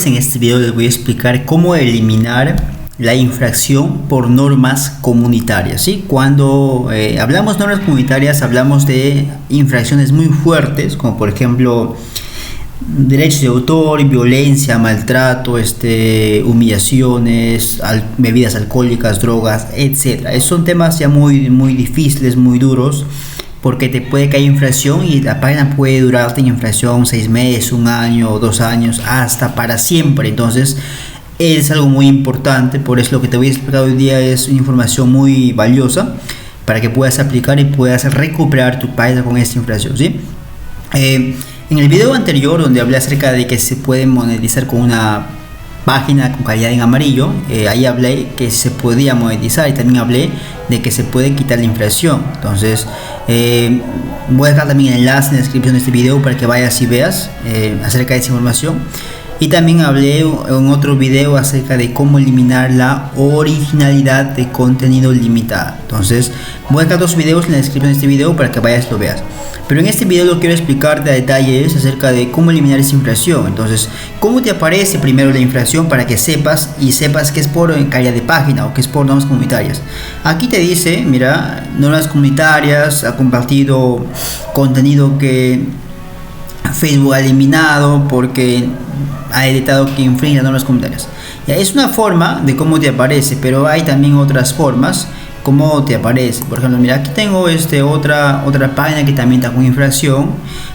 En este video les voy a explicar cómo eliminar la infracción por normas comunitarias, ¿sí? Cuando hablamos de normas comunitarias, hablamos de infracciones muy fuertes, como por ejemplo derechos de autor, violencia, maltrato, humillaciones, bebidas alcohólicas, drogas, etc. Esos son temas ya muy difíciles, muy duros, porque te puede caer infracción y la página puede durarte en infracción 6 meses, 1 año, 2 años, hasta para siempre. Entonces es algo muy importante. Por eso lo que te voy a explicar hoy día es una información muy valiosa para que puedas aplicar y puedas recuperar tu página con esta infracción, ¿sí? En el video anterior, donde hablé acerca de que se puede monetizar con una página con calidad en amarillo, ahí hablé que se podía monetizar, y también hablé de que se puede quitar la infracción. Entonces voy a dejar también el enlace en la descripción de este video para que vayas y veas acerca de esa información. Y también hablé en otro video acerca de cómo eliminar la originalidad de contenido limitada. Entonces voy a dejar 2 videos en la descripción de este video para que vayas y lo veas. Pero en este video lo quiero explicar de detalles acerca de cómo eliminar esa infracción. Entonces, ¿cómo te aparece primero la infracción para que sepas que es por calidad de página o que es por normas comunitarias? Aquí te dice, mira, normas comunitarias, ha compartido contenido que Facebook ha eliminado porque ha editado que infringe las normas comunitarias. Ya, es una forma de cómo te aparece, pero hay también otras formas como te aparece. Por ejemplo, mira, aquí tengo otra página que también está con infracción,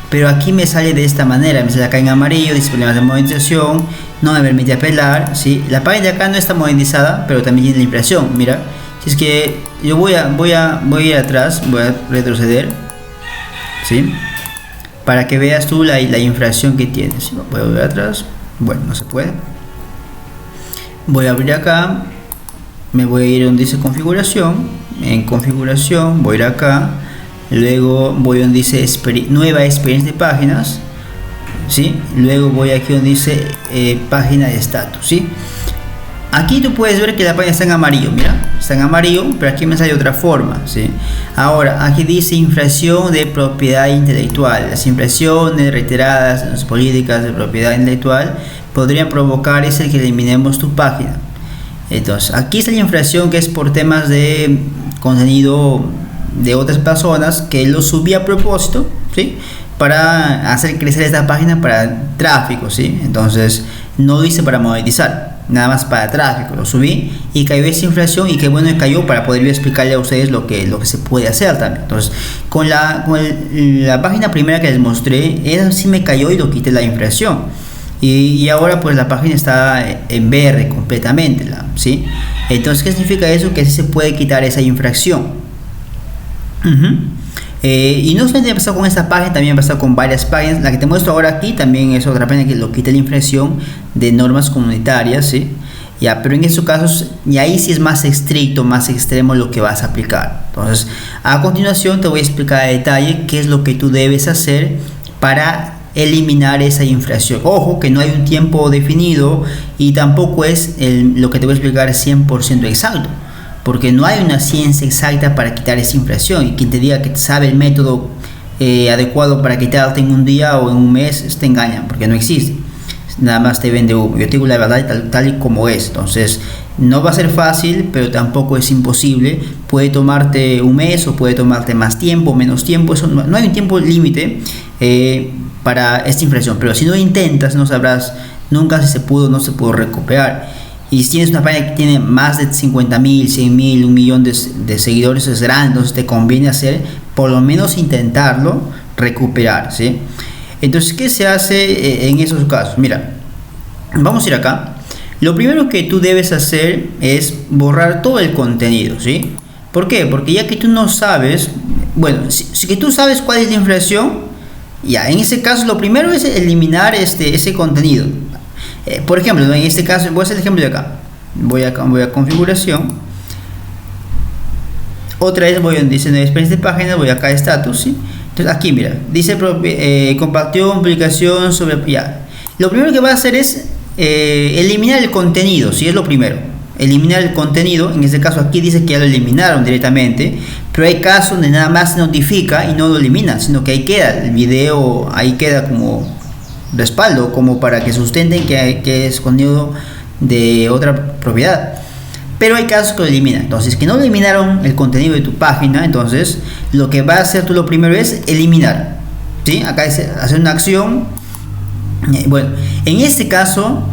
pero aquí me sale de esta manera, me sale acá en amarillo, dice problemas de monetización, no me permite apelar, ¿sí? La página de acá no está monetizada, pero también tiene la infracción. Mira, si es que yo voy a ir atrás, voy a retroceder, ¿sí? Para que veas tú la infracción que tienes. ¿Sí? Voy a volver atrás, bueno, no se puede. Voy a abrir acá, me voy a ir donde dice configuración. En configuración voy a ir acá, luego voy donde dice nueva experiencia de páginas, ¿sí? Luego voy aquí donde dice página de estatus, ¿sí? Aquí tú puedes ver que la página está en amarillo, mira, está en amarillo, pero aquí me sale de otra forma, ¿sí? Ahora, aquí dice infracción de propiedad intelectual. Las infracciones reiteradas en las políticas de propiedad intelectual podrían provocar que eliminemos tu página. Entonces, aquí está la infracción que es por temas de contenido de otras personas que lo subí a propósito, ¿sí? Para hacer crecer esta página para tráfico, ¿sí? Entonces, no lo hice para monetizar, nada más para tráfico, lo subí y cayó esa infracción, y qué bueno que cayó para poder explicarle a ustedes lo que se puede hacer también. Entonces, con la página primera que les mostré, esa sí me cayó y lo quité la infracción. Y ahora pues la página está en verde completamente, ¿sí? Entonces, ¿qué significa eso? Que sí se puede quitar esa infracción. Y no solamente pasó con esta página, también pasó con varias páginas. La que te muestro ahora aquí también es otra página que lo quita la infracción de normas comunitarias, ¿sí? Ya, pero en esos casos, y ahí sí es más estricto, más extremo lo que vas a aplicar. Entonces, a continuación te voy a explicar a detalle qué es lo que tú debes hacer para eliminar esa infracción. Ojo que no hay un tiempo definido, y tampoco es lo que te voy a explicar 100% exacto, porque no hay una ciencia exacta para quitar esa infracción, y quien te diga que sabe el método adecuado para quitarte en un día o en un mes, te engañan, porque no existe, nada más te vende humo. Yo te digo la verdad tal y como es. Entonces, no va a ser fácil, pero tampoco es imposible. Puede tomarte un mes o puede tomarte más tiempo, menos tiempo. Eso no hay un tiempo límite para esta infracción, pero si no intentas, no sabrás nunca si se pudo o no se pudo recuperar. Y si tienes una página que tiene más de 50.000, 100.000, 1.000.000 de seguidores, es grande, entonces te conviene hacer, por lo menos intentarlo, recuperar, ¿sí? Entonces, ¿qué se hace en esos casos? Mira, vamos a ir acá. Lo primero que tú debes hacer es borrar todo el contenido, ¿sí? ¿Por qué? Porque ya que tú no sabes, bueno, si que tú sabes cuál es la infracción, ya, en ese caso lo primero es eliminar ese contenido. Por ejemplo, en este caso, voy a hacer el ejemplo de acá. Voy a configuración. Otra vez voy a donde dice nueva experiencia de página, voy acá a estatus, ¿sí? Entonces aquí mira, dice compartió publicación sobre, ya. Lo primero que va a hacer es eliminar el contenido, ¿sí? Es lo primero. Eliminar el contenido. En este caso aquí dice que ya lo eliminaron directamente, pero hay casos donde nada más se notifica y no lo eliminan, sino que ahí queda el video, ahí queda como respaldo como para que sustenten que es contenido de otra propiedad. Pero hay casos que lo eliminan. Entonces, que no eliminaron el contenido de tu página, entonces lo que va a hacer tú lo primero es eliminar, ¿sí? Acá es hacer una acción. Bueno, en este caso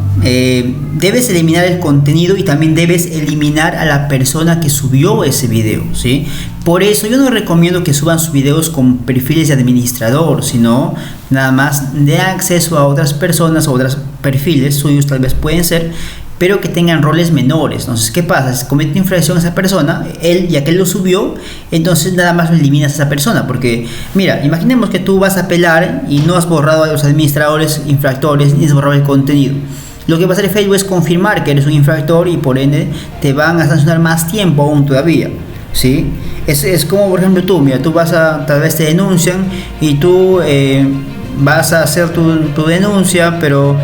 debes eliminar el contenido y también debes eliminar a la persona que subió ese video, ¿sí? Por eso yo no recomiendo que suban sus videos con perfiles de administrador, sino nada más de acceso a otras personas o otros perfiles suyos, tal vez pueden ser, pero que tengan roles menores. Entonces, ¿qué pasa? Si comete infracción a esa persona, ya que él lo subió, entonces nada más lo eliminas a esa persona. Porque, mira, imaginemos que tú vas a apelar y no has borrado a los administradores infractores ni has borrado el contenido. Lo que va a hacer Facebook es confirmar que eres un infractor y por ende te van a sancionar más tiempo aún todavía, ¿sí? Es como, por ejemplo, mira, tú vas a, tal vez te denuncian y tú vas a hacer tu denuncia, pero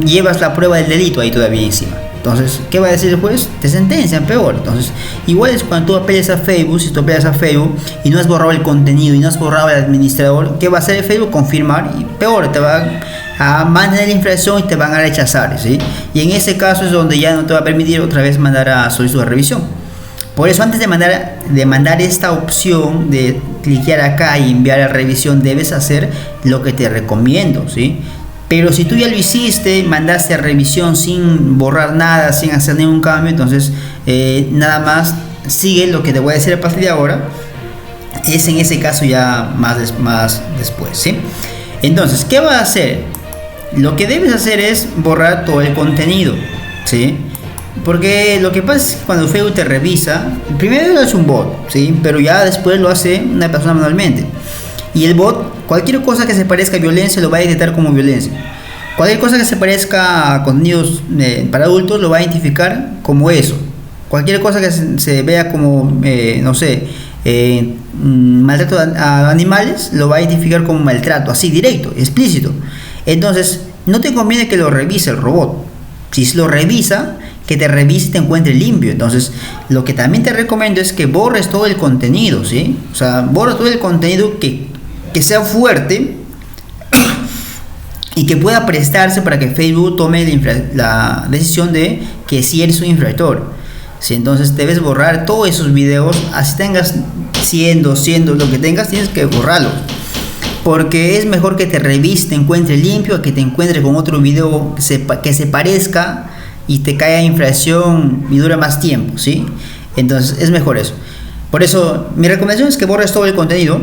llevas la prueba del delito ahí todavía encima. Entonces, ¿qué va a decir el juez? Te sentencian peor. Entonces, igual es cuando tú apeles a Facebook. Si tú apelas a Facebook y no has borrado el contenido y no has borrado el administrador, ¿qué va a hacer el Facebook? Confirmar, y peor, te va a mantener la infracción y te van a rechazar, ¿sí? Y en ese caso es donde ya no te va a permitir otra vez mandar a solicitud de revisión. Por eso, antes de mandar esta opción de cliquear acá y enviar a revisión, debes hacer lo que te recomiendo, ¿sí? Pero si tú ya lo hiciste, mandaste a revisión sin borrar nada, sin hacer ningún cambio, entonces nada más sigue lo que te voy a decir a partir de ahora. Es en ese caso ya más después, ¿sí? Entonces, ¿qué vas a hacer? Lo que debes hacer es borrar todo el contenido, ¿sí? Porque lo que pasa es que cuando Facebook te revisa, primero lo hace un bot, ¿sí? Pero ya después lo hace una persona manualmente. Y el bot, cualquier cosa que se parezca a violencia lo va a detectar como violencia. Cualquier cosa que se parezca a contenidos para adultos lo va a identificar como eso. Cualquier cosa que se vea como, no sé, maltrato a animales, lo va a identificar como maltrato, así directo, explícito. Entonces, no te conviene que lo revise el robot. Si lo revisa, que te revise y te encuentre limpio. Entonces, lo que también te recomiendo es que borres todo el contenido, ¿sí? O sea, borra todo el contenido que sea fuerte y que pueda prestarse para que Facebook tome la decisión de que si eres un infractor, ¿sí? Entonces debes borrar todos esos videos, así tengas 100, 200, lo que tengas, tienes que borrarlo, porque es mejor que te revise, te encuentre limpio, a que te encuentre con otro video que se parezca y te caiga infracción y dura más tiempo, ¿sí? Entonces es mejor eso. Por eso mi recomendación es que borres todo el contenido.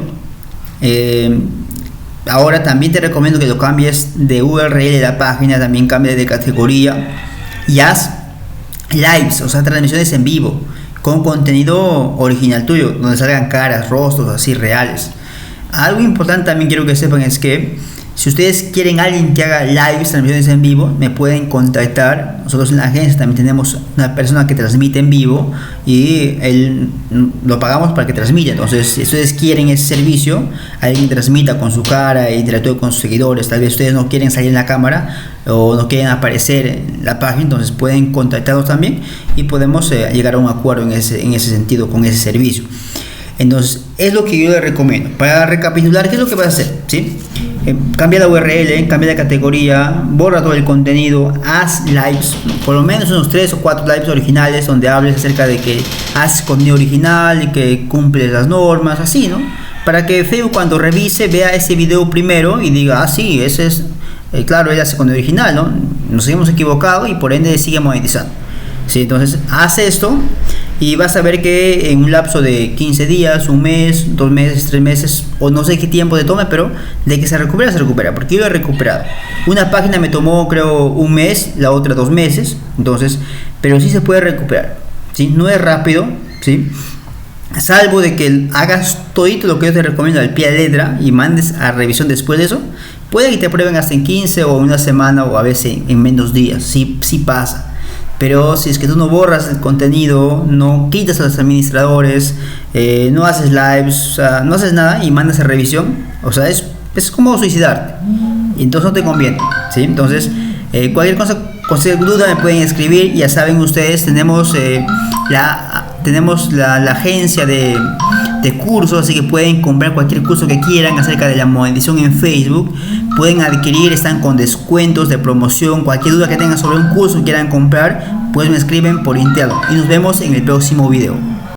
Ahora también te recomiendo que lo cambies de URL de la página, también cambies de categoría y haz lives, o sea, transmisiones en vivo con contenido original tuyo, donde salgan caras, rostros así reales. Algo importante también quiero que sepan es que si ustedes quieren alguien que haga lives, transmisiones en vivo, me pueden contactar. Nosotros en la agencia también tenemos una persona que transmite en vivo y lo pagamos para que transmita. Entonces, si ustedes quieren ese servicio, alguien transmita con su cara e interactúe con sus seguidores. Tal vez ustedes no quieren salir en la cámara o no quieren aparecer en la página, entonces pueden contactarnos también y podemos llegar a un acuerdo en ese sentido con ese servicio. Entonces, es lo que yo les recomiendo. Para recapitular, ¿qué es lo que vas a hacer? ¿Sí? Cambia la URL, cambia la categoría, borra todo el contenido, haz lives, por lo menos unos 3 o 4 lives originales donde hables acerca de que haces contenido original y que cumples las normas, así, ¿no? Para que Facebook cuando revise vea ese video primero y diga, ah, sí, ese es, claro, él hace contenido original, ¿no? Nos hemos equivocado y por ende sigue monetizando. Sí, entonces haz esto y vas a ver que en un lapso de 15 días, un mes, 2 meses, 3 meses o no sé qué tiempo te tome, pero de que se recupera, porque yo lo he recuperado. Una página me tomó creo un mes, la otra 2 meses, entonces, pero sí se puede recuperar, ¿sí? No es rápido, ¿sí? Salvo de que hagas todo lo que yo te recomiendo al pie de letra y mandes a revisión después de eso, puede que te aprueben hasta en 15 o una semana o a veces en menos días, sí pasa. Pero si es que tú no borras el contenido, no quitas a los administradores, no haces lives, o sea, no haces nada y mandas a revisión, o sea, es como suicidarte. Y entonces no te conviene, ¿sí? Entonces, cualquier cosa, cualquier duda me pueden escribir. Ya saben ustedes, tenemos tenemos la agencia de cursos, así que pueden comprar cualquier curso que quieran acerca de la monetización en Facebook. Pueden adquirir, están con descuentos de promoción. Cualquier duda que tengan sobre un curso que quieran comprar, pues me escriben por interno y nos vemos en el próximo video.